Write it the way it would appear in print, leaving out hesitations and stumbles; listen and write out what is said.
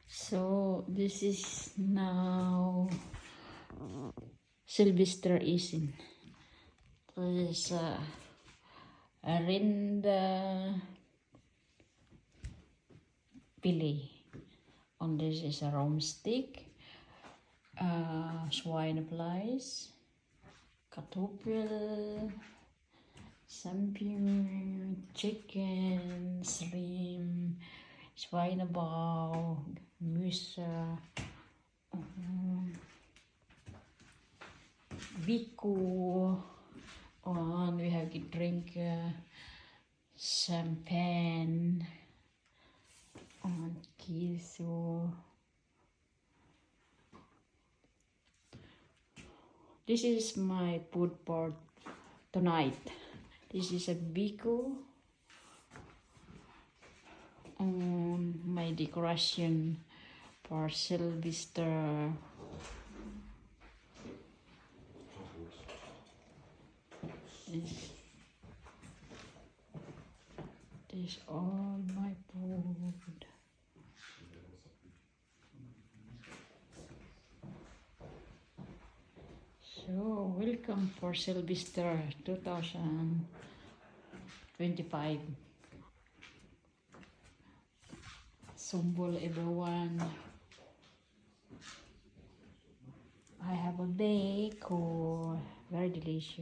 So this is now Sylvester Isin. This is Arinda Pili. On this is a rom stick, swine flies, kartoffel, something, chicken, shrimp, schweinebauch, Musa, Biko, and we have to drink champagne, and kiso. This is my food for tonight. This is a Biko. My decoration for Sylvester. This all my food. So welcome for Sylvester 2025. Sumbol everyone. I have a bake, very delicious.